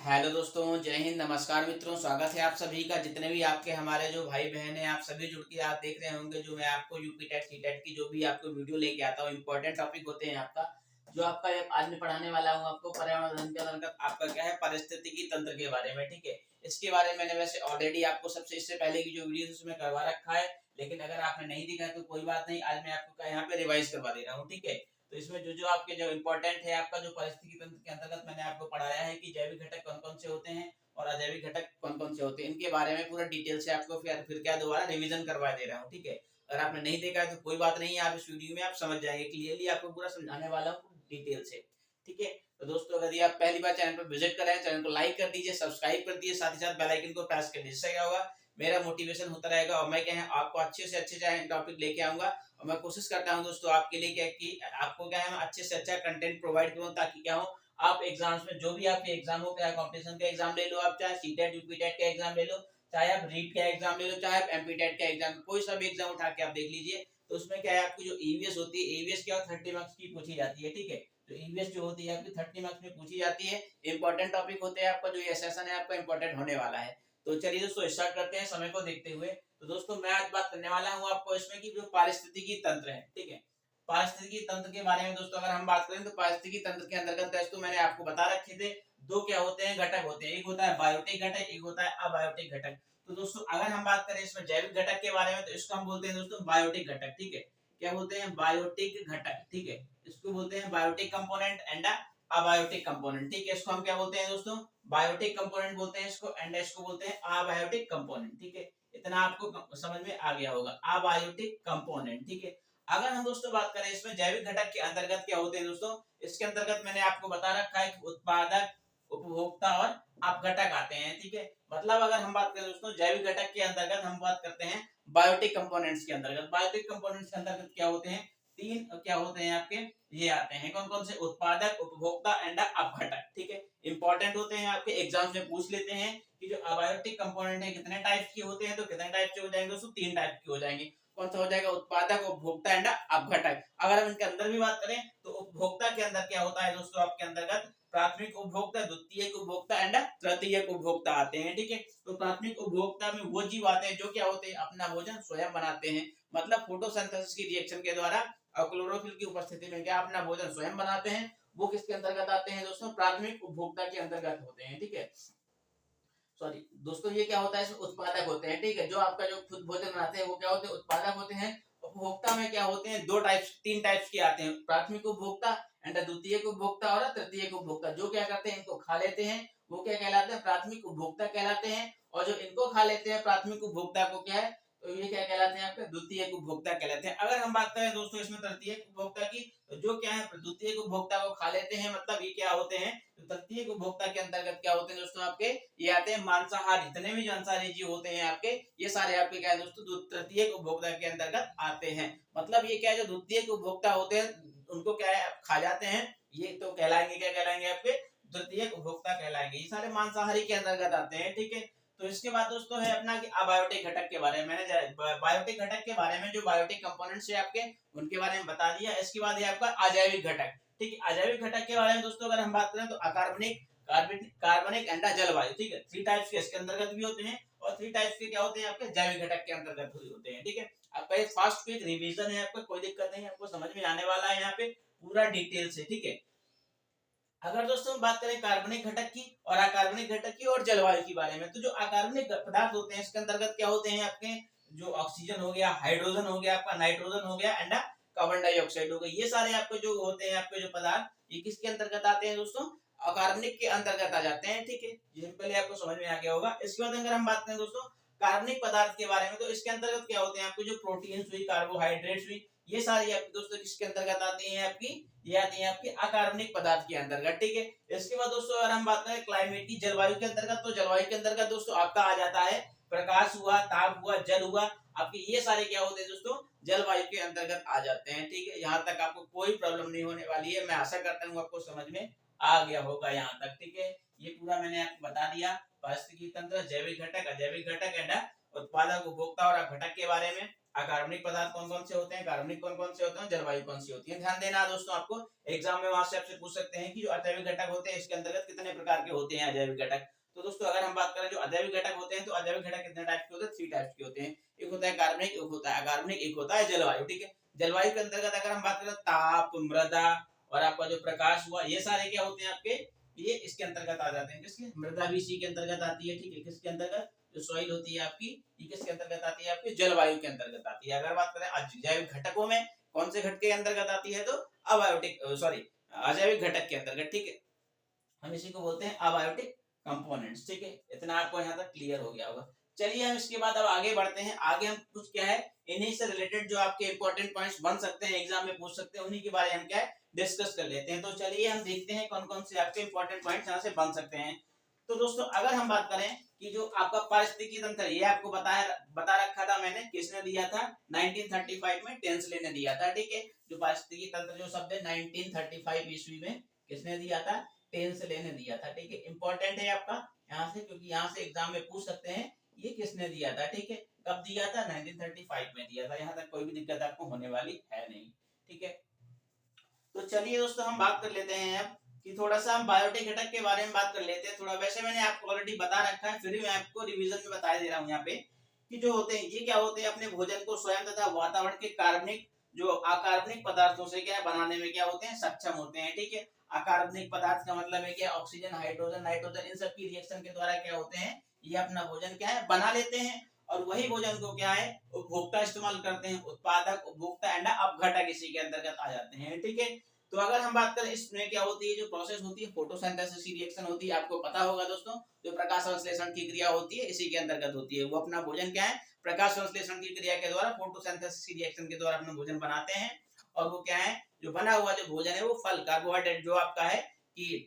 Hello दोस्तों, जय हिंद, नमस्कार मित्रों। स्वागत है आप सभी का। जितने भी आपके हमारे जो भाई बहन हैं, आप सभी जुड़ के आप देख रहे होंगे जो मैं आपको यूपी टेट सी टेट की जो भी आपको वीडियो लेके आता हूँ। इंपॉर्टेंट टॉपिक होते हैं आपका जो आपका आज मैं पढ़ाने वाला हूँ आपको पर्यावरण अध्ययन के अंतर्गत आपका क्या है पारिस्थितिकी तंत्र के बारे में। ठीक है, इसके बारे में मैंने वैसे ऑलरेडी आपको सबसे इससे पहले की जो वीडियो उसमें करवा रखा है, लेकिन अगर आपने नहीं देखा है तो कोई बात नहीं, आज मैं आपको यहाँ पे रिवाइज करवा दे रहा हूँ। ठीक है, तो इसमें जो जो आपके जो इम्पोर्टेंट है आपका जो पारिस्थितिकी तंत्र के अंतर्गत मैंने आपको पढ़ाया है कि जैविक घटक कौन कौन से होते हैं और अजैविक घटक कौन कौन से होते हैं, इनके बारे में पूरा डिटेल से आपको फिर क्या दोबारा रिवीजन करवा दे रहा हूँ। ठीक है, अगर आपने नहीं देखा है तो कोई बात नहीं है, आप इस वीडियो में आप समझ जाएंगे, क्लियरली आपको पूरा समझाने वाला हूँ डिटेल से। ठीक है, तो दोस्तों अगर ये आप पहली बार चैनल पर विजिट कर रहे हैं, चैनल को लाइक कर दीजिए, सब्सक्राइब कर दीजिए, साथ ही साथ बेल आइकन को प्रेस कर दीजिए। इससे क्या होगा, मेरा मोटिवेशन होता रहेगा और मैं क्या है आपको अच्छे से अच्छे टॉपिक लेके आऊंगा। और मैं कोशिश करता हूं दोस्तों आपके लिए क्या कि आपको क्या है अच्छे से अच्छा कंटेंट प्रोवाइड करूं, ताकि क्या हो आप एग्जाम्स में जो भी आपके एग्जाम हो, चाहे कॉम्पिटिशन का एग्जाम ले लो, आप चाहे सीटेट यूपीटेट का एग्जाम ले लो, चाहे आप रीट का एग्जाम ले लो, चाहे आप एमपीटेट का एग्जाम, कोई सा भी एग्जाम उठा के आप देख लीजिए, तो उसमें क्या है आपकी जो ईवीएस होती है, ईवीएस क्या 30 मार्क्स की पूछी जाती है। ठीक है, तो ईवीएस जो होती है आपकी 30 मार्क्स में पूछी जाती है। इंपॉर्टेंट टॉपिक होते हैं, आपका जो ये सेशन है आपका इंपॉर्टेंट होने वाला है। तो चलिए दोस्तों स्टार्ट करते हैं समय को देखते हुए। तो दोस्तों मैं आज बात करने वाला हूँ आपको इसमें कि जो पारिस्थितिकी तंत्र है। ठीक है, पारिस्थितिकी तंत्र के बारे में दोस्तों अगर हम बात करें तो पारिस्थितिकी तंत्र के अंतर्गत दोस्तों मैंने आपको बता रखे थे दो क्या होते हैं घटक होते हैं, एक होता है बायोटिक घटक, एक होता है अबायोटिक घटक। तो दोस्तों अगर हम बात करें इसमें जैविक घटक के बारे में तो इसको हम बोलते हैं दोस्तों बायोटिक घटक। ठीक है, क्या बोलते हैं बायोटिक घटक। ठीक है, इसको बोलते हैं biotic component and abiotic component. ठीक है, इसको हम क्या बोलते हैं दोस्तों बायोटिक कंपोनेंट बोलते हैं इसको, एंड इसको बोलते हैं अबायोटिक कंपोनेंट। ठीक है, इतना आपको समझ में आ गया होगा, अबायोटिक कंपोनेंट। ठीक है, अगर हम दोस्तों बात करें इसमें जैविक घटक के अंतर्गत क्या होते हैं दोस्तों, इसके अंतर्गत मैंने आपको बता रखा है कि उत्पादक, उपभोक्ता और अपघटक आते हैं। ठीक है, मतलब अगर हम बात करें दोस्तों जैविक घटक के अंतर्गत हम बात करते हैं बायोटिक कंपोनेंट्स के अंतर्गत। बायोटिक कंपोनेंट्स के अंतर्गत क्या होते हैं, तीन क्या होते हैं आपके, ये आते हैं कौन कौन से, उत्पादक, उपभोक्ता एंड अपघटक। ठीक है, इंपॉर्टेंट होते हैं, आपके एग्जाम में पूछ लेते हैं कि जो अबायोटिक कंपोनेंट है कितने टाइप के होते हैं, तो कितने टाइप के हो जाएंगे दोस्तों, तीन टाइप के हो जाएंगे। कौन सा हो जाएगा, उत्पादक, उपभोक्ता एंड अपघटक। अगर हम इनके अंदर भी बात करें तो उपभोक्ता के अंदर क्या होता है दोस्तों आपके अंतर्गत प्राथमिक उपभोक्ता, द्वितीयक उपभोक्ता एंड तृतीयक उपभोक्ता आते हैं। ठीक है, तो प्राथमिक उपभोक्ता में वो जीव आते हैं जो क्या होते हैं अपना भोजन स्वयं बनाते हैं, मतलब फोटोसिंथेसिस की रिएक्शन के द्वारा और क्लोरोफिल की उपस्थिति में क्या अपना भोजन स्वयं बनाते हैं। वो किसके अंतर्गत आते हैं दोस्तों, प्राथमिक उपभोक्ता के अंतर्गत होते हैं। ठीक है, सॉरी दोस्तों ये क्या होता है, इसमें उत्पादक होते हैं। ठीक है, जो आपका जो खुद भोजन बनाते हैं वो क्या होते हैं, उत्पादक होते हैं। उपभोक्ता में क्या होते हैं, दो टाइप्स, तीन टाइप्स के आते हैं, प्राथमिक उपभोक्ता एंड द्वितीयक उपभोक्ता और तृतीयक उपभोक्ता। जो क्या करते हैं इनको खा लेते हैं वो क्या कहलाते हैं, प्राथमिक उपभोक्ता कहलाते हैं, और जो इनको खा लेते हैं प्राथमिक उपभोक्ता को क्या है, तो ये क्या कहलाते हैं आपके द्वितीयक उपभोक्ता कहलाते हैं। अगर हम बात करें दोस्तों इसमें तृतीयक उपभोक्ता की, तो जो क्या है द्वितीयक उपभोक्ता को खा लेते हैं, मतलब ये क्या होते हैं, तो तृतीयक उपभोक्ता के अंतर्गत क्या होते हैं दोस्तों आपके, ये आते हैं मांसाहार, जितने भी मांसाहारी जीव होते हैं आपके, ये सारे आपके क्या है दोस्तों तृतीयक उपभोक्ता के अंतर्गत आते हैं। मतलब ये क्या है, जो द्वितीयक उपभोक्ता होते हैं उनको क्या है खा जाते हैं, ये तो कहलाएंगे, क्या कहलाएंगे आपके द्वितीयक उपभोक्ता कहलाएंगे, ये सारे मांसाहारी के अंतर्गत आते हैं। ठीक है, तो इसके बाद दोस्तों है अपना कि अबायोटिक घटक के बारे में मैंने बायोटिक घटक के बारे में जो बायोटिक कंपोनेंट्स है आपके उनके बारे में बता दिया। इसके बाद है आपका अजैविक घटक। ठीक है, अजैविक घटक के बारे में दोस्तों अगर हम बात करें तो अकार्बनिक, कार्बनिक एंड जलवायु। ठीक है, थ्री टाइप्स के इसके अंतर्गत भी होते हैं, और थ्री टाइप्स के क्या होते हैं आपके जैविक घटक के अंतर्गत होते हैं। ठीक है, आपका ये फास्ट क्विक रिवीजन है, आपको कोई दिक्कत नहीं, आपको समझ में आने वाला है यहाँ पे पूरा डिटेल से। ठीक है, अगर दोस्तों हम बात करें कार्बनिक घटक की और अकार्बनिक घटक की और जलवायु के बारे में, तो जो अकार्बनिक पदार्थ होते हैं इसके अंतर्गत क्या होते हैं आपके, जो ऑक्सीजन हो गया, हाइड्रोजन हो गया, आपका नाइट्रोजन हो गया एंड कार्बन डाइऑक्साइड हो गया, ये सारे आपके जो होते हैं आपके जो पदार्थ, ये किसके अंतर्गत आते हैं दोस्तों, अकार्बनिक के अंतर्गत आ जाते हैं। ठीक है, ये पहले आपको समझ में आ गया होगा। इसके बाद अगर हम बात करें दोस्तों कार्बनिक पदार्थ के बारे में, तो इसके अंतर्गत क्या होते हैं आपके जो प्रोटीन हुई, कार्बोहाइड्रेट्स हुई, ये सारी आपके दोस्तों किसके अंतर्गत आती हैं आपकी, ये आती है आपकी अकार्बनिक पदार्थ के अंतर्गत। ठीक है, इसके बाद दोस्तों अगर हम बात करें क्लाइमेट की, जलवायु के अंतर्गत, तो जलवायु के अंतर्गत दोस्तों आपका आ जाता है प्रकाश हुआ, ताप हुआ, जल हुआ, आपके ये सारे क्या होते हैं दोस्तों जलवायु के अंतर्गत आ जाते हैं। ठीक है, यहाँ तक आपको कोई प्रॉब्लम नहीं होने वाली है, मैं आशा करता हूँ आपको समझ में आ गया होगा यहाँ तक। ठीक है, ये पूरा मैंने आपको बता दिया पारिस्थितिकी तंत्र, जैविक घटक, अजैविक घटक एंड उत्पादक, उपभोक्ता और अपघटक के बारे में। अकार्बनिक पदार्थ कौन कौन से होते हैं, कार्बनिक कौन कौन से होते हैं, जलवायु कौन सी होती है। ध्यान देना दोस्तों, आपको एग्जाम में वहां से आपसे पूछ सकते हैं कि जो अजैविक घटक होते हैं इसके अंतर्गत कितने प्रकार के होते हैं अजैविक घटक। तो दोस्तों अगर हम बात करें जो अजैविक घटक होते हैं, तो अजैविक घटक कितने टाइप के होते हैं, 3 टाइप के होते हैं। एक होता है कार्बनिक, एक होता है अकार्बनिक, एक होता है जलवायु। ठीक है, जलवायु के अंतर्गत अगर हम बात करें ताप, मृदा और आपका जो प्रकाश हुआ, ये सारे क्या होते हैं आपके, ये इसके अंतर्गत आ जाते हैं। किसके, मृदा भी इसी के अंतर्गत आती है। ठीक है, किसके अंतर्गत, जो सॉइल होती है आपकी, ये किसके अंतर्गत आती है, आपकी जलवायु के अंतर्गत आती है। अगर बात करें अजैविक घटकों में कौन से घटक के अंतर्गत आती है, तो अबायोटिक सॉरी अजैविक घटक के अंतर्गत। ठीक है, हम इसी को बोलते हैं अबायोटिक कंपोनेंट्स। ठीक है, इतना आपको यहाँ तक क्लियर हो गया होगा। चलिए हम इसके बाद अब आगे बढ़ते हैं। आगे हम कुछ क्या है, इन्हीं से रिलेटेड जो आपके इंपॉर्टेंट पॉइंट्स बन सकते हैं, एग्जाम में पूछ सकते हैं, उन्हीं के बारे में हम क्या है डिस्कस कर लेते हैं। तो चलिए हम देखते हैं कौन कौन से आपके इंपॉर्टेंट पॉइंट्स यहाँ से बन सकते हैं। तो दोस्तों अगर हम बात करें कि जो आपका पारिस्थितिकी तंत्र, ये आपको बता रखा था मैंने, किसने दिया था, 1935 में टेंसले ने दिया था। ठीक है, जो पारिस्थितिकी तंत्र जो शब्द है 1935 ईस्वी में किसने दिया था, टेंसले ने दिया था। ठीक है, इंपॉर्टेंट है आपका यहाँ से, क्योंकि यहाँ से एग्जाम में पूछ सकते हैं ये किसने दिया था। ठीक है, कब दिया था, 1935 में दिया था। यहाँ तक कोई भी दिक्कत आपको होने वाली है नहीं। ठीक है, तो चलिए दोस्तों हम बात कर लेते हैं अब कि थोड़ा सा हम बायोटिक घटक के बारे में बात कर लेते हैं। थोड़ा वैसे मैंने आपको ऑलरेडी बता रखा है, फिर भी मैं आपको रिवीजन में बता दे रहा हूँ यहाँ पे कि जो होते हैं ये क्या होते हैं, अपने भोजन को स्वयं तथा वातावरण के कार्बनिक जो अकार्बनिक पदार्थों से क्या बनाने में क्या होते हैं, सक्षम होते हैं। ठीक है, अकार्बनिक पदार्थ का मतलब है क्या, ऑक्सीजन, हाइड्रोजन, नाइट्रोजन, इन सब की रिएक्शन के द्वारा क्या होते हैं, ये अपना भोजन क्या है बना लेते हैं। और वही भोजन को क्या है उपभोक्ता इस्तेमाल करते हैं। उत्पादक, उपभोक्ता एंड अपघटक इसी के अंतर्गत आ जाते हैं। ठीक है, तो अगर हम बात करें इसमें क्या होती है, जो प्रोसेस होती है फोटोसिंथेसिस की रिएक्शन होती है, आपको पता होगा दोस्तों, जो प्रकाश संश्लेषण की क्रिया होती है इसी के अंतर्गत होती है। वो अपना भोजन क्या है, प्रकाश संश्लेषण की क्रिया के द्वारा, फोटोसिंथेसिस की रिएक्शन के द्वारा अपना भोजन बनाते हैं। और वो क्या है, जो बना हुआ जो भोजन है वो फल, कार्बोहाइड्रेट जो आपका है कि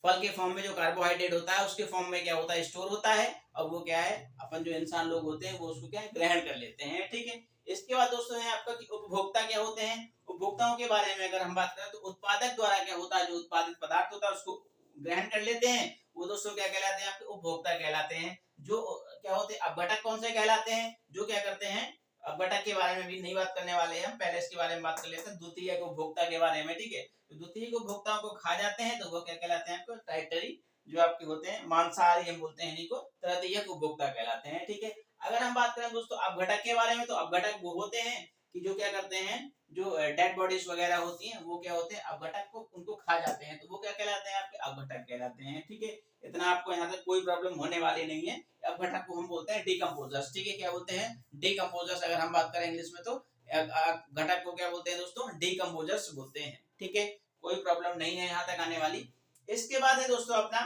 फल के फॉर्म में जो कार्बोहाइड्रेट होता है उसके फॉर्म में क्या होता है, स्टोर होता है। और वो क्या है, अपन जो इंसान लोग होते हैं वो उसको क्या है ग्रहण कर लेते हैं। ठीक है, इसके बाद दोस्तों है आपका कि उपभोक्ता क्या होते हैं। उपभोक्ताओं के बारे में अगर हम बात करें तो उत्पादक द्वारा क्या होता है, जो उत्पादित पदार्थ होता है उसको ग्रहण कर लेते हैं, वो दोस्तों क्या कहलाते हैं, आपके उपभोक्ता कहलाते हैं। जो क्या होते हैं अपघटक कौन से कहलाते हैं, जो क्या करते हैं, अपघटक के बारे में भी नहीं बात करने वाले हैं हम, पहले इसके बारे में बात कर लेते हैं द्वितीयक उपभोक्ता के बारे में। ठीक है, तो द्वितीयक उपभोक्ताओं को खा जाते हैं तो वो क्या कहलाते हैं, आपको टाइटरी जो आपके होते हैं मांसाहारी हम बोलते हैं इनको, तृतीयक उपभोक्ता कहलाते हैं। ठीक है, अगर हम बात करें दोस्तों अपघटक के बारे में, तो अपघटक वो होते हैं कि जो क्या करते हैं, जो डेड बॉडीज वगैरह होती हैं वो क्या होते हैं अपघटक को उनको खा जाते हैं, तो वो क्या कहलाते हैं, आपके अपघटक कहलाते हैं। ठीक है, इतना आपको यहाँ तक कोई प्रॉब्लम होने वाली नहीं है। अपघटक को हम बोलते हैं डिकम्पोजर्स। ठीक है, क्या बोलते हैं, डिकम्पोजर्स। अगर हम बात करें इंग्लिश में तो घटक को क्या बोलते हैं दोस्तों, डिकम्पोजर्स बोलते हैं। ठीक है, कोई प्रॉब्लम नहीं है यहाँ तक आने वाली। इसके बाद है दोस्तों अपना,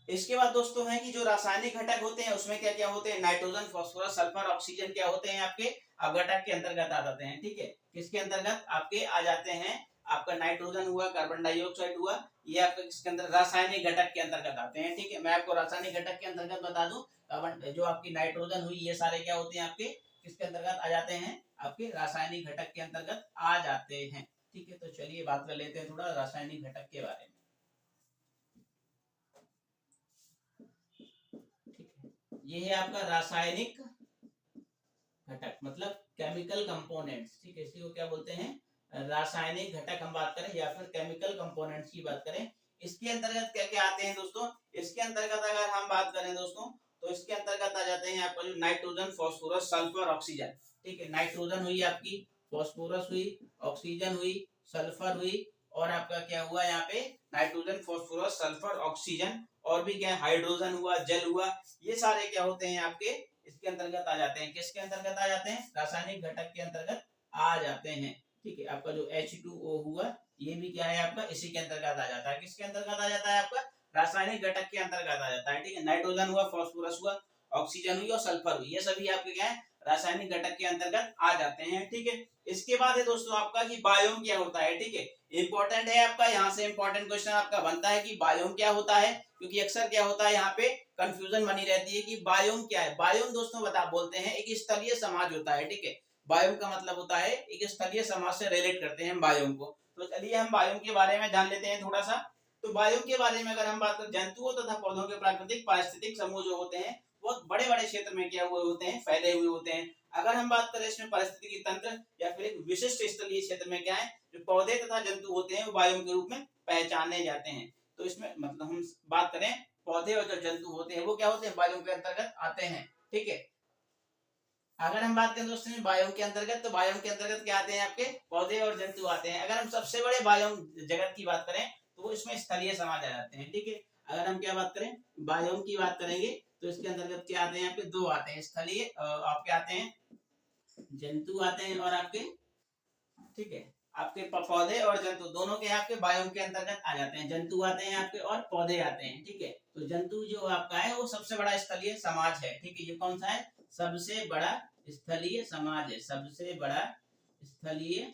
इसके बाद दोस्तों है कि जो रासायनिक घटक होते हैं उसमें क्या क्या होते हैं, नाइट्रोजन, फास्फोरस, सल्फर, ऑक्सीजन क्या होते हैं आपके अपघटक के अंतर्गत आ जाते हैं। ठीक है, किसके अंतर्गत आपके आ जाते हैं, आपका नाइट्रोजन हुआ, कार्बन डाइऑक्साइड हुआ, ये आपके किसके अंदर, रासायनिक घटक के अंतर्गत आते हैं। ठीक है, मैं आपको रासायनिक घटक के अंतर्गत बता दूं, कार्बन जो आपकी नाइट्रोजन हुई, ये सारे क्या होते हैं आपके किसके अंतर्गत आ जाते हैं, आपके रासायनिक घटक के अंतर्गत आ जाते हैं। ठीक है, तो चलिए बात कर लेते हैं थोड़ा रासायनिक घटक के बारे में। ये है आपका रासायनिक घटक, मतलब केमिकल कंपोनेंट्स। ठीक है, इसी को क्या बोलते हैं, रासायनिक घटक हम बात करें या फिर केमिकल कंपोनेंट्स की बात करें। इसके अंतर्गत क्या क्या आते हैं दोस्तों, इसके अंतर्गत अगर हम बात करें दोस्तों, तो इसके अंतर्गत आ जाते हैं आपका जो नाइट्रोजन, फास्फोरस, सल्फर, ऑक्सीजन। ठीक है, नाइट्रोजन हुई आपकी, फास्फोरस हुई, ऑक्सीजन हुई, सल्फर हुई, और आपका क्या हुआ यहाँ पे, नाइट्रोजन, फास्फोरस, सल्फर, ऑक्सीजन, और भी क्या हाइड्रोजन हुआ, जल हुआ, ये सारे क्या होते हैं आपके इसके अंतर्गत आ जाते हैं। किसके अंतर्गत आ जाते हैं, रासायनिक घटक के अंतर्गत आ जाते हैं। ठीक है, आपका जो H2O हुआ ये भी क्या है आपका इसी के अंतर्गत आ जाता है। किसके अंतर्गत आ जाता है, आपका रासायनिक घटक के अंतर्गत आ जाता है। ठीक है, नाइट्रोजन हुआ, फास्फोरस हुआ, ऑक्सीजन हुई और सल्फर हुई, ये सभी आपके क्या है रासायनिक घटक के अंतर्गत आ जाते हैं। ठीक है, इसके बाद है दोस्तों आपका कि बायोम क्या होता है। ठीक है, इंपॉर्टेंट है आपका, यहाँ से इंपॉर्टेंट क्वेश्चन आपका बनता है कि बायोम क्या होता है, क्योंकि अक्सर क्या होता है यहाँ पे कंफ्यूजन बनी रहती है कि बायोम क्या है। बायोम दोस्तों बोलते हैं एक स्थलीय समाज होता है। ठीक है, बायोम का मतलब होता है एक स्थलीय समाज से रिलेट करते हैं बायोम को। तो चलिए हम बायोम के बारे में जान लेते हैं थोड़ा सा। तो बायोम के बारे में अगर हम बात करें, जंतुओं तथा पौधों के प्राकृतिक पारिस्थितिक समूह जो होते हैं बहुत बड़े बड़े क्षेत्र में क्या हुए होते हैं, फैले हुए होते हैं। अगर हम बात करें इसमें पारिस्थितिकी तंत्र या फिर एक विशिष्ट स्थलीय क्षेत्र में क्या है, जो पौधे तथा जंतु होते हैं वो बायोम के रूप में पहचाने जाते हैं। तो इसमें मतलब हम बात करें पौधे और जो जंतु होते हैं वो क्या होते हैं, बायोम के अंतर्गत आते हैं। ठीक है, अगर हम बात करें दोस्तों बायोम के अंतर्गत, तो बायोम के अंतर्गत क्या आते हैं, आपके पौधे और जंतु आते हैं। अगर हम सबसे बड़े बायोम जगत की बात करें तो वो इसमें स्थलीय समाज आ जाते हैं। ठीक है, अगर हम क्या बात करें, बायोम की बात करेंगे तो इसके अंतर्गत क्या आते हैं, आपके दो आते हैं, स्थलीय आपके आते हैं, जंतु आते हैं और आपके, ठीक है, आपके पौधे और जंतु दोनों के आपके बायोम के अंतर्गत आ जाते हैं। जंतु आते हैं आपके और पौधे आते हैं। ठीक है, तो जंतु जो आपका है वो सबसे बड़ा स्थलीय समाज है। ठीक है, ये कौन सा है, सबसे बड़ा स्थलीय समाज है, सबसे बड़ा स्थलीय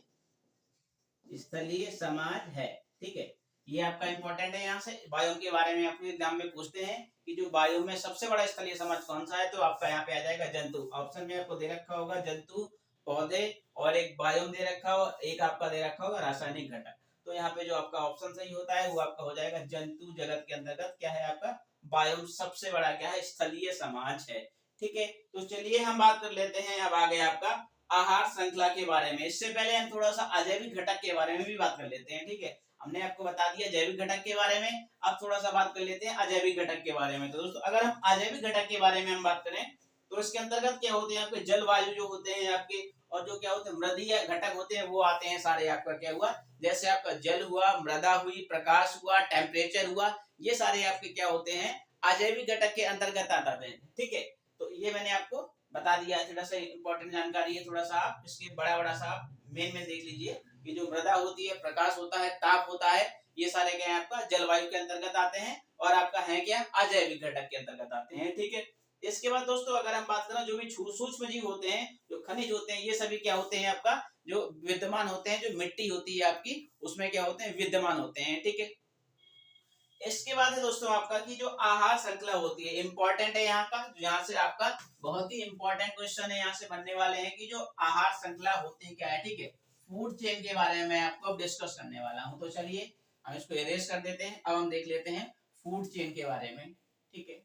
स्थलीय समाज है। ठीक है, ये आपका इंपॉर्टेंट है। यहाँ से बायोम के बारे में आपके एग्जाम में पूछते हैं कि जो बायोम में सबसे बड़ा स्थलीय समाज कौन सा है, तो आपका यहाँ पे आ जाएगा जंतु। ऑप्शन में आपको दे रखा होगा जंतु, पौधे और एक बायोम दे रखा हो, एक आपका दे रखा होगा रासायनिक घटक। तो यहाँ पे जो आपका ऑप्शन सही होता है वो आपका हो जाएगा जंतु जगत के अंतर्गत क्या है, आपका बायोम सबसे बड़ा क्या है, स्थलीय समाज है। ठीक है, तो चलिए हम बात कर लेते हैं अब आगे आपका आहार श्रृंखला के बारे में। इससे पहले हम थोड़ा सा अजैविक घटक के बारे में भी बात कर लेते हैं। ठीक है, हमने आपको बता दिया जैविक घटक के बारे में, अब थोड़ा सा बात कर लेते हैं अजैविक घटक के बारे में। तो दोस्तों अगर हम अजैविक घटक के बारे में हम बात करें तो इसके अंतर्गत क्या होते हैं, आपके जलवायु जो होते हैं आपके, और जो क्या होते हैं मृदीय घटक होते हैं वो आते हैं सारे। आपका क्या हुआ, जैसे आपका जल हुआ, मृदा हुई, प्रकाश हुआ, टेम्परेचर हुआ, ये सारे आपके क्या होते हैं, अजैविक घटक के अंतर्गत आते हैं। ठीक है, तो ये मैंने आपको बता दिया, थोड़ा सा इंपॉर्टेंट जानकारी है। थोड़ा सा आप इसके बड़ा सा मेन में देख लीजिए कि जो मृदा होती है, प्रकाश होता है, ताप होता है, ये सारे क्या है आपका जलवायु के अंतर्गत आते हैं और आपका है क्या, अजैविक घटक के अंतर्गत आते हैं। ठीक है, इसके बाद दोस्तों अगर हम बात करें जो भी सूक्ष्म जीव होते हैं, जो खनिज होते हैं, ये सभी क्या होते हैं आपका जो विद्यमान होते हैं, जो मिट्टी होती है आपकी उसमें क्या होते हैं, विद्यमान होते हैं। ठीक है, इसके बाद है दोस्तों आपका कि जो आहार श्रृंखला होती है, इंपॉर्टेंट है यहाँ का, यहाँ से आपका बहुत ही इंपॉर्टेंट क्वेश्चन है यहाँ से बनने वाले हैं कि जो आहार श्रृंखला होती है क्या है। ठीक है, फूड चेन के बारे में मैं आपको डिस्कस करने वाला हूँ। तो चलिए हम इसको इरेज कर देते हैं, अब हम देख लेते हैं फूड चेन के बारे में। ठीक है,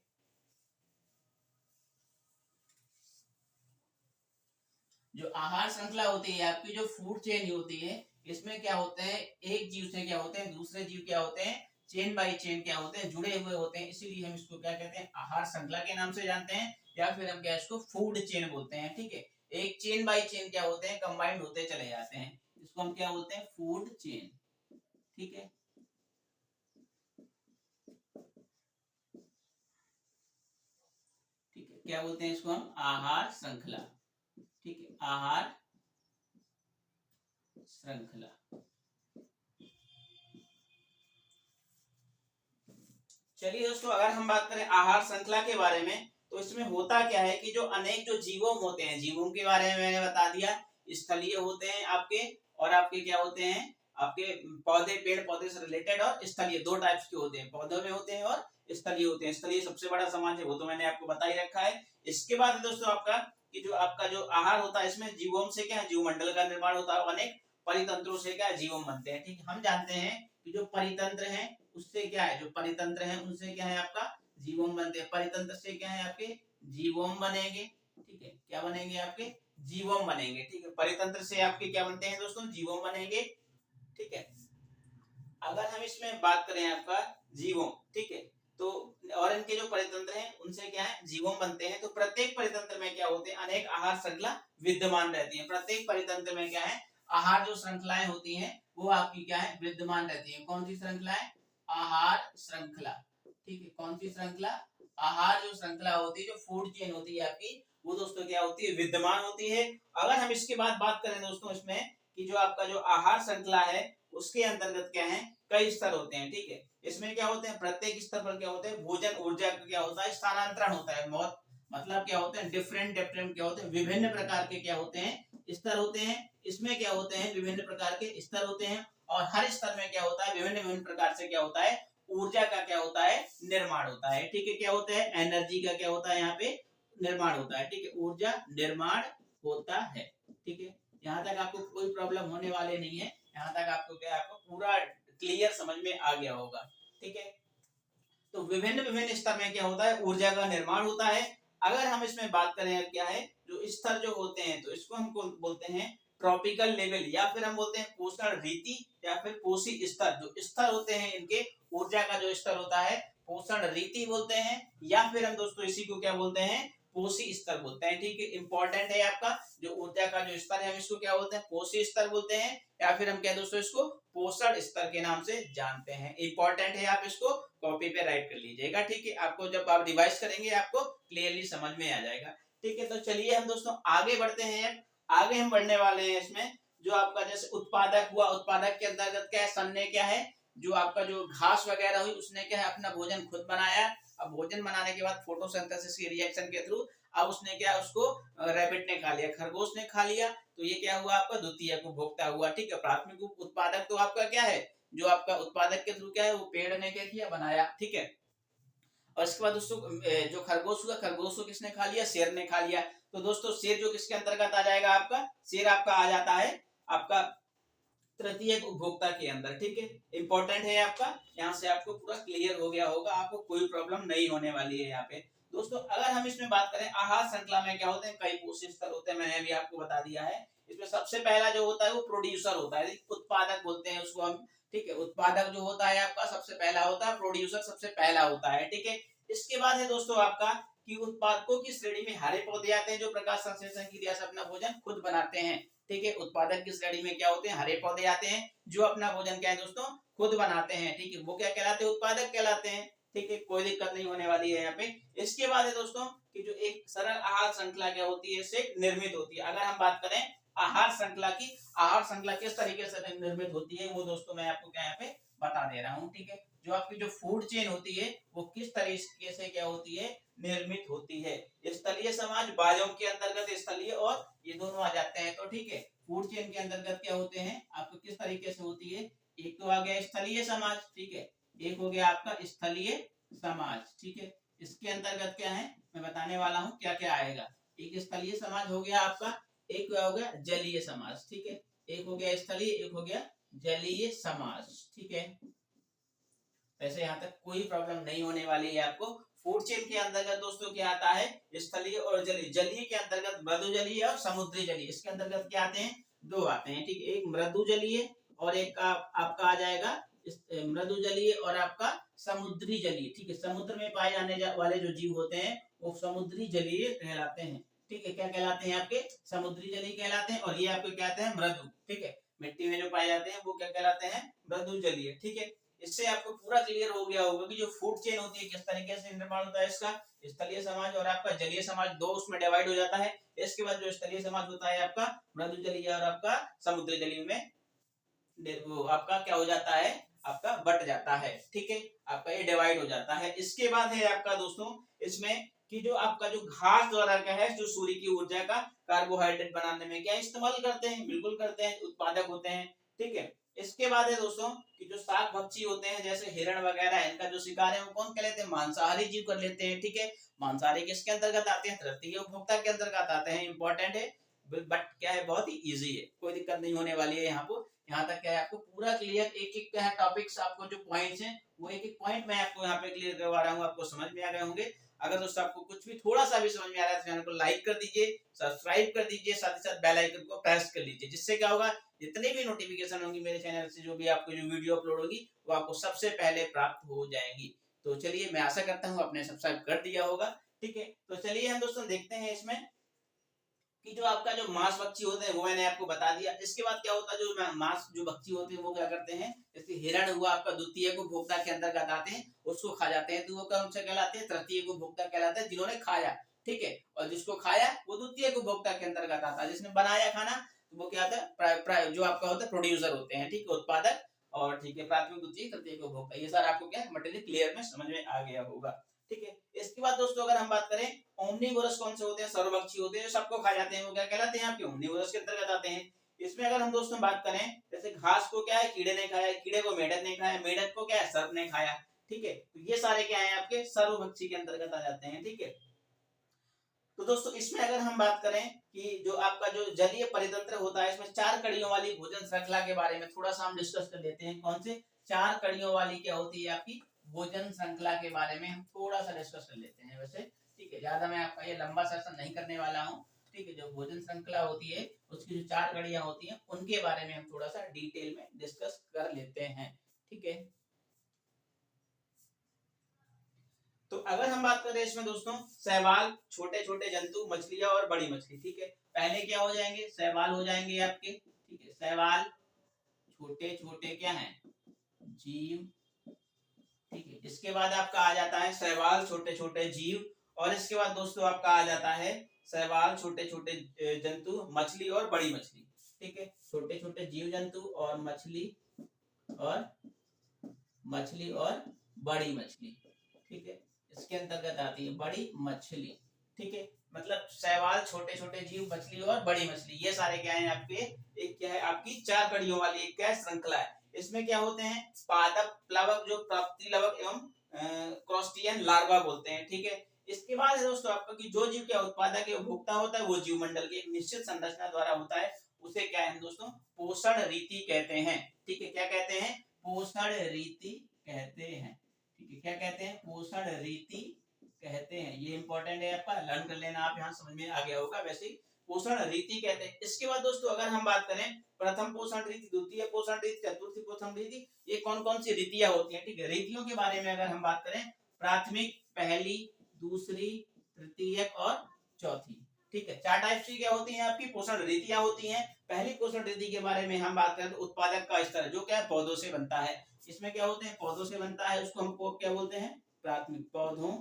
जो आहार श्रृंखला होती है आपकी, जो फूड चेन होती है, इसमें क्या होते हैं, एक जीव से क्या होते हैं दूसरे जीव क्या होते हैं, चेन बाय चेन क्या होते हैं, जुड़े हुए होते हैं, इसीलिए हम इसको क्या कहते हैं, आहार श्रृंखला के नाम से जानते हैं, या फिर हम क्या इसको फूड चेन बोलते हैं। ठीक है, एक चेन बाय चेन क्या होते हैं, कंबाइंड होते चले जाते हैं, इसको हम क्या बोलते हैं, फूड चेन। ठीक है, ठीक है, क्या बोलते हैं इसको हम, आहार श्रृंखला। ठीक है, आहार श्रृंखला। चलिए दोस्तों अगर हम बात करें आहार श्रृंखला के बारे में तो इसमें होता क्या है कि जो अनेक जो जीवों होते हैं, जीवों के बारे में मैंने बता दिया, स्थलीय होते हैं आपके, और आपके क्या होते हैं, आपके पौधे, पेड़ पौधे से रिलेटेड, और स्थलीय, दो टाइप्स के होते हैं, पौधों में होते हैं और स्थलीय होते हैं। स्थलीय सबसे बड़ा समाज है, वो तो मैंने आपको बता ही रखा है। इसके बाद दोस्तों आपका कि जो आपका जो आहार होता है, इसमें जीवों से क्या है, जीवमंडल का निर्माण होता है, अनेक परितंत्रों से क्या जीवम बनते हैं। ठीक, हम जानते हैं कि जो परितंत्र है उससे क्या है, जो परितंत्र है उनसे क्या है आपका जीवोम बनते हैं, परितंत्र से क्या है आपके जीवोम बनेंगे। ठीक है, क्या बनेंगे, आपके जीवोम बनेंगे। ठीक है, परितंत्र से आपके क्या बनते हैं दोस्तों, जीवोम बनेंगे। ठीक है, अगर हम इसमें बात करें आपका जीवोम, ठीक है, तो और इनके जो परितंत्र हैं उनसे क्या है जीवोम बनते हैं। तो प्रत्येक परितंत्र में क्या होते हैं, अनेक आहार श्रृंखला विद्यमान रहती है। प्रत्येक परितंत्र में क्या है, आहार जो श्रृंखलाएं होती हैं वो आपकी क्या है, विद्यमान रहती है। कौन सी श्रृंखला है, आहार श्रृंखला। ठीक है, कौन सी श्रृंखला, आहार जो श्रृंखला होती है, जो फूड चेन होती है आपकी, वो दोस्तों क्या होती है, विद्यमान होती है। अगर हम इसके बाद बात करें दोस्तों इसमें कि जो आपका जो आहार श्रृंखला है उसके अंतर्गत क्या है, कई स्तर होते हैं। ठीक है, इसमें क्या होते हैं, प्रत्येक स्तर पर क्या होते हैं, भोजन ऊर्जा का क्या होता है, स्थानांतरण होता है। बहुत मतलब क्या होते हैं, डिफरेंट डिफरेंट क्या होते हैं, विभिन्न प्रकार के क्या होते हैं, स्तर होते हैं। इसमें क्या होते हैं, विभिन्न प्रकार के स्तर होते हैं, और हर स्तर में क्या होता है, विभिन्न विभिन्न प्रकार से क्या होता है, ऊर्जा का क्या होता है, निर्माण होता है। ठीक है, क्या होता है, एनर्जी का क्या होता है, यहाँ पे निर्माण होता है। ठीक है, ऊर्जा निर्माण होता है। ठीक है, यहाँ तक आपको कोई प्रॉब्लम होने वाले नहीं है, यहाँ तक आपको क्या, आपको पूरा क्लियर समझ में आ गया होगा। ठीक है। तो विभिन्न विभिन्न स्तर में क्या होता है, ऊर्जा का निर्माण होता है। अगर हम इसमें बात करें क्या है, जो स्तर जो होते हैं तो इसको हम बोलते हैं ट्रॉपिकल लेवल, या फिर हम बोलते हैं पोषण रीति, या फिर पोषी स्तर। जो स्तर होते हैं इनके ऊर्जा का जो स्तर होता है पोषण रीति बोलते हैं, या फिर हम दोस्तों इसी को क्या बोलते हैं, पोषी स्तर बोलते हैं। ठीक है, इंपॉर्टेंट है आपका जो ऊर्जा का जो स्तर है, हम इसको क्या बोलते हैं, पोषी स्तर बोलते हैं, या फिर हम क्या दोस्तों इसको पोषण स्तर के नाम से जानते हैं। इंपॉर्टेंट है, आप इसको कॉपी पे राइट कर लीजिएगा। ठीक है, आपको जब आप रिवाइज करेंगे आपको क्लियरली समझ में आ जाएगा। ठीक है, तो चलिए हम दोस्तों आगे बढ़ते हैं। आगे हम बढ़ने वाले हैं इसमें, जो आपका जैसे उत्पादक हुआ, उत्पादक के अंतर्गत क्या है, सन ने क्या है, जो आपका जो घास वगैरह हुई उसने क्या है, अपना भोजन खुद बनाया। अब भोजन बनाने के बाद फोटोसिंथेसिस की रिएक्शन के थ्रू अब उसने क्या, उसको रैबिट ने खा लिया, खरगोश ने खा लिया, तो ये क्या हुआ आपका द्वितीयक उपभोक्ता हुआ। ठीक है, प्राथमिक उत्पादक तो आपका क्या है, जो आपका उत्पादक के थ्रू क्या है, वो पेड़ ने क्या किया, बनाया। ठीक है, और इसके बाद दोस्तों जो खरगोश हुआ, खरगोश को किसने खा लिया, शेर ने खा लिया। तो दोस्तों शेर जो किसके अंतर्गत आ जाएगा, आपका शेर आपका आ जाता है आपका तृतीय उपभोक्ता के अंदर। ठीक है, इंपॉर्टेंट है आपका, यहाँ से आपको पूरा क्लियर हो गया होगा, आपको कोई प्रॉब्लम नहीं होने वाली है यहाँ पे। दोस्तों अगर हम इसमें बात करें, आहार श्रृंखला में क्या होते हैं, कई पोषक स्तर होते हैं, मैंने अभी आपको बता दिया है। इसमें सबसे पहला जो होता है वो प्रोड्यूसर होता है, उत्पादक बोलते हैं उसको हम। ठीक है, उत्पादक जो होता है आपका सबसे पहला होता है, प्रोड्यूसर सबसे पहला होता है। ठीक है, इसके बाद है दोस्तों आपका कि उत्पादकों की श्रेणी में हरे पौधे आते हैं, जो प्रकाश संश्लेषण की क्रिया से अपना भोजन खुद बनाते हैं। ठीक है, उत्पादक की श्रेणी में क्या होते हैं, हरे पौधे आते हैं, जो अपना भोजन क्या है दोस्तों, खुद बनाते हैं। ठीक है, वो क्या कहलाते हैं, उत्पादक कहलाते हैं। ठीक है, कोई दिक्कत नहीं होने वाली है यहाँ पे। इसके बाद है दोस्तों कि जो एक सरल आहार श्रृंखला क्या होती है, इससे निर्मित होती है। अगर हम बात करें आहार श्रृंखला की, आहार श्रृंखला किस तरीके से निर्मित होती है, वो दोस्तों मैं आपको क्या यहाँ पे बता दे रहा हूँ। ठीक है, जो आपकी जो फूड चेन होती है वो किस तरीके से क्या होती है, निर्मित होती है। स्थलीय समाज, बायोम के अंतर्गत स्थलीय और ये दोनों आ जाते हैं। तो ठीक है, फूड चेन के अंतर्गत क्या होते हैं, आपको किस तरीके से होती है, एक तो आ गया स्थलीय समाज। ठीक है, एक हो गया आपका स्थलीय समाज। ठीक है, इसके अंतर्गत क्या है, मैं बताने वाला हूँ क्या क्या आएगा। एक स्थलीय समाज हो गया आपका, एक हो गया जलीय समाज। ठीक है, एक हो गया स्थलीय, एक हो गया जलीय समाज। ठीक है, वैसे यहाँ तक कोई प्रॉब्लम नहीं होने वाली है आपको। फूड चेन के अंतर्गत दोस्तों क्या आता है, स्थलीय और जलीय। जलीय के अंतर्गत मृदु जलीय और समुद्री जलीय, इसके अंतर्गत क्या आते हैं, दो आते हैं। ठीक है, एक मृदु जलीय और एक आपका आ जाएगा मृदु जलीय और आपका समुद्री जलीय। ठीक है, समुद्र में पाए जाने वाले जो जीव होते हैं वो समुद्री जलीय कहलाते हैं। ठीक है, क्या कहलाते हैं आपके, समुद्री जलीय कहलाते हैं, और ये आपके क्या कहते हैं, मृदु। ठीक है, मिट्टी में जो पाए जाते हैं वो क्या कहलाते हैं, मृदु जलीय। ठीक है, इससे आपको पूरा क्लियर हो गया होगा कि जो फूड चेन होती है किस तरीके से निर्माण होता है इसका। स्थलीय समाज और आपका जलीय समाज दो उसमें डिवाइड हो जाता है। इसके बाद जो स्थलीय समाज होता है आपका मृदु जलीय और आपका समुद्री जलीय में वो आपका क्या हो जाता है, आपका बट जाता है। ठीक है, आपका ये डिवाइड हो जाता है। इसके बाद है आपका दोस्तों इसमें कि जो आपका जो घास द्वारा क्या है, जो सूर्य की ऊर्जा का कार्बोहाइड्रेट बनाने में क्या इस्तेमाल करते हैं, बिल्कुल करते हैं, उत्पादक होते हैं। ठीक है, इसके बाद है दोस्तों कि जो शाक भक्षी होते हैं जैसे हिरण वगैरह, इनका जो शिकार है वो कौन कर लेते हैं, मांसाहारी जीव कर लेते हैं। ठीक है, मांसाहारी किसके अंतर्गत आते हैं, तृतीय उपभोक्ता के अंतर्गत आते हैं। इंपॉर्टेंट है, बट क्या है, बहुत ही इजी है, कोई दिक्कत नहीं होने वाली है यहाँ पर। यहाँ तक क्या है आपको पूरा क्लियर, एक एक क्या है टॉपिक्स, आपको जो पॉइंट्स हैं वो एक एक पॉइंट मैं आपको यहाँ पे क्लियर करवा रहा हूँ, आपको समझ में आ गए होंगे। अगर दोस्तों आपको कुछ भी थोड़ा सा भी समझ में आ रहा है तो चैनल को लाइक कर दीजिए, सब्सक्राइब कर दीजिए, साथ ही साथ बेल आइकन को प्रेस कर लीजिए, जिससे क्या होगा, जितनी भी नोटिफिकेशन होंगी मेरे चैनल से, जो भी आपको जो वीडियो अपलोड होगी वो आपको सबसे पहले प्राप्त हो जाएंगी। तो चलिए, मैं आशा करता हूँ आपने सब्सक्राइब कर दिया होगा। ठीक है, तो चलिए हम दोस्तों देखते हैं इसमें कि जो आपका जो मांस भक्षी होते हैं वो मैंने आपको बता दिया। इसके बाद क्या होता है, जो मांस जो भक्षी होते हैं वो क्या करते हैं, जैसे हिरण हुआ आपका द्वितीय उपभोक्ता के अंतर्गत आते हैं, उसको खा जाते हैं, तो वो कौन से कहलाते हैं, तृतीय उपभोक्ता कहलाते हैं, जिन्होंने खाया। ठीक है, और जिसको खाया वो द्वितीय उपभोक्ता के अंतर्गत आता है, जिसने बनाया खाना तो वो क्या होता है, जो आपका होता है प्रोड्यूसर होते हैं। ठीक है, उत्पादक, और ठीक है प्राथमिक, द्वितीय, तृतीय उपभोक्ता। ये सारा आपको क्या मटेरियल क्लियर में समझ में आ गया होगा। ठीक है, इसके बाद दोस्तों अगर हम बात करें, ओमनीवोरस कौन से होते हैं, सर्वभक्षी होते हैं, जो सबको खा जाते हैं, वो क्या कहलाते हैं, आपके ओमनीवोरस के अंतर्गत आते हैं। इसमें अगर हम दोस्तों बात करें, जैसे घास को क्या है, कीड़े ने खाया, कीड़े को मेढक ने खाया, मेढक को क्या है, सर्प ने खाया। ठीक है, तो ये सारे क्या है, आपके सर्वभक्षी के अंतर्गत आ जाते हैं। ठीक है, तो दोस्तों इसमें अगर हम बात करें कि जो आपका जो जलीय परितंत्र होता है, इसमें 4 कड़ियों वाली भोजन श्रृंखला के बारे में थोड़ा सा हम डिस्कस कर लेते हैं। कौन से 4 कड़ियों वाली क्या होती है आपकी भोजन श्रृंखला के बारे में हम थोड़ा सा डिस्कस कर लेते हैं वैसे, ठीक है। ज्यादा मैं आपका ये लंबा सेशन नहीं करने वाला हूँ, ठीक है। जो भोजन श्रृंखला होती है उसकी जो 4 कड़ियां होती हैं उनके बारे में हम थोड़ा सा डिटेल में डिस्कस कर लेते हैं, ठीक है। तो अगर हम बात करें इसमें दोस्तों, शैवाल, छोटे छोटे जंतु, मछलियां और बड़ी मछली, ठीक है। पहले क्या हो जाएंगे, शैवाल हो जाएंगे आपके, ठीक है। शैवाल छोटे छोटे क्या हैं, जीव, ठीक है। इसके बाद आपका आ जाता है शैवाल छोटे छोटे जीव, और इसके बाद दोस्तों आपका आ जाता है शैवाल छोटे छोटे जंतु, मछली और बड़ी मछली, ठीक है। छोटे छोटे जीव जंतु और मछली और बड़ी मछली, ठीक है। इसके अंतर्गत आती है बड़ी मछली, ठीक है। मतलब शैवाल, छोटे छोटे जीव, मछली और बड़ी मछली, ये सारे क्या है आपके, एक क्या है आपकी 4 कड़ियों वाली एक क्या है श्रृंखला है। इसमें क्या होते हैं, पादप प्लवक, जो प्रतिलवक एवं क्रस्टियन लार्वा बोलते हैं, ठीक है। इसके बाद है दोस्तों आपका कि जो जीव क्या उत्पादक है, उपभोक्ता होता है, वो जीव मंडल की एक निश्चित संरचना द्वारा होता है, उसे क्या है दोस्तों, पोषण रीति कहते हैं, ठीक है। क्या कहते हैं, पोषण रीति कहते हैं, ठीक है। क्या कहते हैं, पोषण रीति कहते हैं। ये इंपॉर्टेंट है आपका, लर्न कर लेना आप, यहाँ समझ में आ गया होगा। वैसे पोषण रीति कहते हैं। इसके बाद दोस्तों अगर हम बात करें प्रथम पोषण रीति, द्वितीय पोषण रीति, चतुर्थी पोषण रीति, ये कौन कौन सी रीतियां होती हैं, ठीक है। रीतियों के बारे में अगर हम बात करें, प्राथमिक, पहली, दूसरी, तृतीयक और चौथी, ठीक है। 4 टाइप की क्या होती हैं आपकी पोषण रीतियां होती हैं। पहली पोषण रीति के बारे में हम बात करें तो उत्पादक का स्तर, जो क्या है पौधों से बनता है। इसमें क्या होते हैं, पौधों से बनता है, उसको हमको क्या बोलते हैं, प्राथमिक, पौधों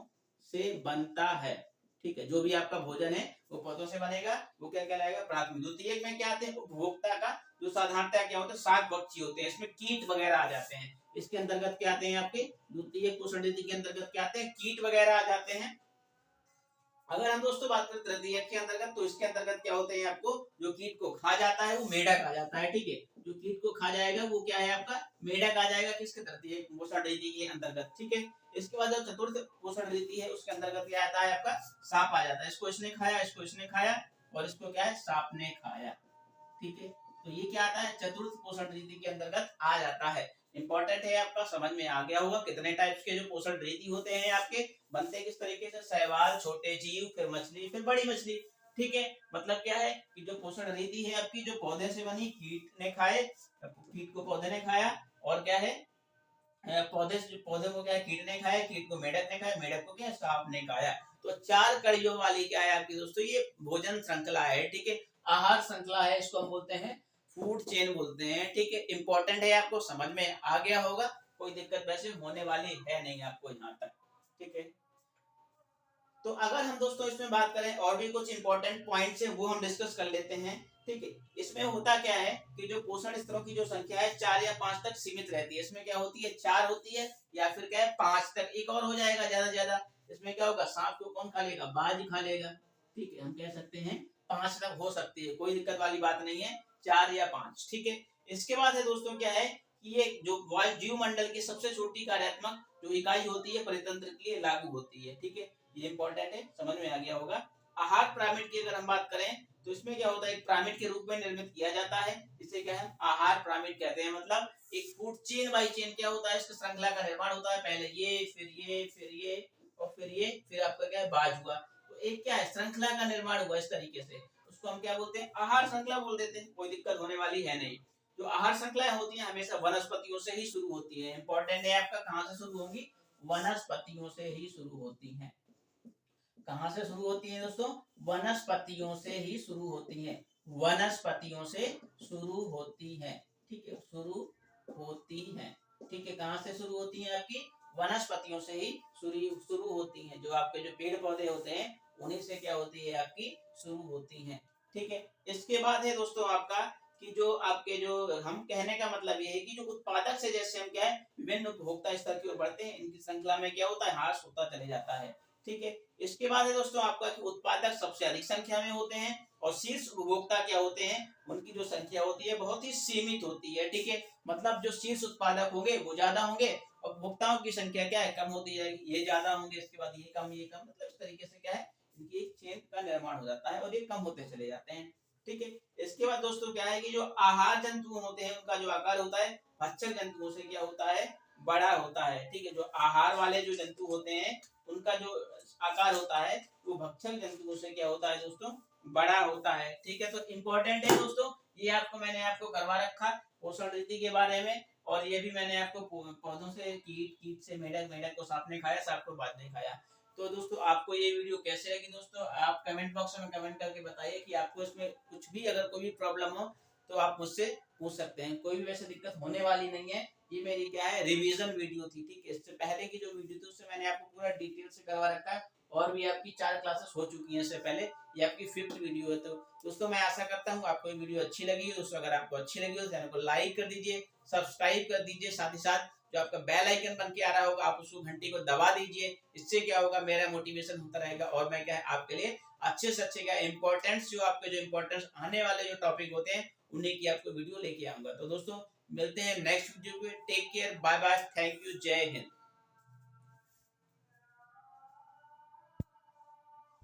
से बनता है, ठीक है। जो भी आपका भोजन है वो पौधों से बनेगा, वो क्या कहलाएगा, प्राथमिक। द्वितीय में क्या आते हैं, उपभोक्ता का, जो साधारणतः क्या होता है, शाक बच्ची होते हैं, इसमें कीट वगैरह आ जाते हैं। इसके अंतर्गत क्या आते हैं आपके, द्वितीय पोषण रीति के अंतर्गत क्या आते हैं, कीट वगैरह आ जाते हैं। अगर हम दोस्तों बात करें तृतीय के अंतर्गत, तो इसके अंतर्गत क्या होते हैं आपको, जो कीट को खा जाता है वो मेढक आ जाता है, ठीक है। जो कीट को खा जाएगा वो क्या है आपका, मेढक आ जाएगा, किसके, तृतीय पोषण रीति के अंतर्गत, ठीक है। इसके बाद जो चतुर्थ पोषण रीति है उसके अंतर्गत क्या आता है आपका, सांप आ जाता है। इसको इसने खाया, इसको इसने खाया, और इसको क्या है, सांप ने खाया, ठीक है। तो ये क्या आता है, चतुर्थ पोषण रीति के अंतर्गत आ जाता है। इंपॉर्टेंट है आपका, समझ में आ गया होगा कितने टाइप्स के जो पोषण रीति होते हैं आपके, बनते किस तरीके से, शैवाल, छोटे जीव, फिर मछली, फिर बड़ी मछली, ठीक है। मतलब क्या है कि जो पोषण रीति है आपकी, जो पौधे से बनी, कीट ने खाए, कीट को पौधे ने खाया, और क्या है, पौधे को क्या है, कीट ने खाया, कीट को मेढक ने खाया, मेढक को क्या है, सांप ने खाया। तो 4 कड़ियों वाली क्या है आपकी दोस्तों, ये भोजन श्रृंखला है, ठीक है। आहार श्रृंखला है, इसको हम बोलते हैं फूड चेन बोलते हैं, ठीक है। इंपॉर्टेंट है, आपको समझ में आ गया होगा, कोई दिक्कत वैसे होने वाली है नहीं आपको यहाँ तक, ठीक है। तो अगर हम दोस्तों इसमें बात करें और भी कुछ इंपॉर्टेंट पॉइंट्स हैं वो हम डिस्कस कर लेते हैं, ठीक है। इसमें होता क्या है कि जो पोषण स्तरों की जो संख्या है 4 या 5 तक सीमित रहती है। इसमें क्या होती है, 4 होती है, या फिर क्या है 5 तक, एक और हो जाएगा ज्यादा ज्यादा। इसमें क्या होगा, सांप को कौन खा लेगा, बाज खा लेगा, ठीक है। हम कह सकते हैं 5 तक हो सकती है, कोई दिक्कत वाली बात नहीं है, 4 या 5, ठीक है। इसके बाद है दोस्तों क्या है कि ये जो जीव मंडल की सबसे छोटी कार्यात्मक जो इकाई होती है परितंत्र के लिए लागू होती है, ठीक है। ये इंपॉर्टेंट है, समझ में आ गया होगा। आहार पिरामिड की अगर हम बात करें तो इसमें क्या होता है, एक पिरामिड के रूप में निर्मित किया जाता है, इसे क्या है, आहार पिरामिड कहते हैं। मतलब एक फूड चेन बाय चेन क्या होता है, इसकी श्रृंखला का निर्माण होता है, पहले ये, फिर ये, फिर ये, और फिर ये, फिर आपका क्या है, बाज हुआ। तो एक क्या है, श्रृंखला का निर्माण हुआ इस तरीके से, उसको हम क्या बोलते हैं, आहार श्रृंखला बोल देते हैं, कोई दिक्कत होने वाली है नहीं। जो आहार श्रृंखलाएं होती हैं हमेशा वनस्पतियों से ही शुरू होती है। इंपॉर्टेंट है आपका, कहां से शुरू होंगी, वनस्पतियों से ही शुरू होती हैं। कहां से शुरू होती है दोस्तों, वनस्पतियों से ही शुरू होती हैं, वनस्पतियों से शुरू होती है, ठीक है, शुरू होती है, ठीक है। कहां से शुरू होती है आपकी, वनस्पतियों से ही शुरू होती हैं। जो आपके जो पेड़ पौधे होते हैं उन्हीं से क्या होती है आपकी, शुरू होती हैं, ठीक है। इसके बाद है दोस्तों आपका कि जो आपके जो हम कहने का मतलब ये है कि जो उत्पादक से जैसे हम क्या है विभिन्न उपभोक्ता स्तर की ओर बढ़ते हैं, इनकी श्रृंखला में क्या होता है, ह्रास होता चले जाता है, ठीक है। इसके बाद है दोस्तों आपका कि उत्पादक सबसे अधिक संख्या में होते हैं, और शीर्ष उपभोक्ता क्या होते हैं, उनकी जो संख्या होती है बहुत ही सीमित होती है, ठीक है। मतलब जो शीर्ष उत्पादक होंगे वो ज्यादा होंगे, और उपभोक्ताओं की संख्या क्या है, कम होती जाएगी, ये ज्यादा होंगे, इसके बाद ये कम, ये कम, मतलब इस तरीके से क्या है, इनकी एक चेन का निर्माण हो जाता है, और ये कम होते चले जाते हैं, ठीक है। इसके बाद दोस्तों क्या है कि जो आहार जंतु होते हैं उनका जो आकार होता है भक्षक जंतुओं से क्या होता है, बड़ा होता है। ठीक है, जो आहार वाले जो जंतु होते हैं उनका जो आकार होता है वो भक्षक जंतुओं से क्या होता है दोस्तों, बड़ा होता है। ठीक है, तो इम्पोर्टेंट है दोस्तों, ये आपको मैंने आपको करवा रखा पोषण रीति के बारे में। और ये भी मैंने आपको पौधों से कीट, कीट से मेढक, मेढक को सांप ने खाया, सांप को बाज ने खाया। तो दोस्तों आपको ये वीडियो कैसे लगी दोस्तों, आप कमेंट बॉक्स में कमेंट करके बताइए कि आपको इसमें कुछ भी अगर कोई भी प्रॉब्लम हो तो आप मुझसे पूछ सकते हैं। कोई भी वैसे दिक्कत होने वाली नहीं है। ये मेरी क्या है, रिवीजन वीडियो थी। ठीक है, इससे पहले की जो वीडियो थी उससे मैंने आपको पूरा डिटेल से करवा रखा है, और भी आपकी 4 क्लासेस हो चुकी हैं इससे पहले। ये आपकी 5th वीडियो है। तो दोस्तों मैं आशा करता हूँ आपको ये वीडियो अच्छी लगी हो। दोस्तों अगर आपको अच्छी लगी हो तो चैनल को लाइक कर दीजिए, सब्सक्राइब कर दीजिए, साथ ही साथ जो आपका बेल आइकन बन के आ रहा होगा आप उसको घंटी को दबा दीजिए। इससे क्या होगा, मेरा मोटिवेशन होता रहेगा और मैं क्या है आपके लिए अच्छे से अच्छे क्या इंपॉर्टेंस, जो आपके जो इंपॉर्टेंस आने वाले जो टॉपिक होते हैं उन्हीं की आपको वीडियो लेके आऊंगा। तो दोस्तों मिलते हैं नेक्स्ट वीडियो पे। Take care, bye bye, thank you, जय हिंद।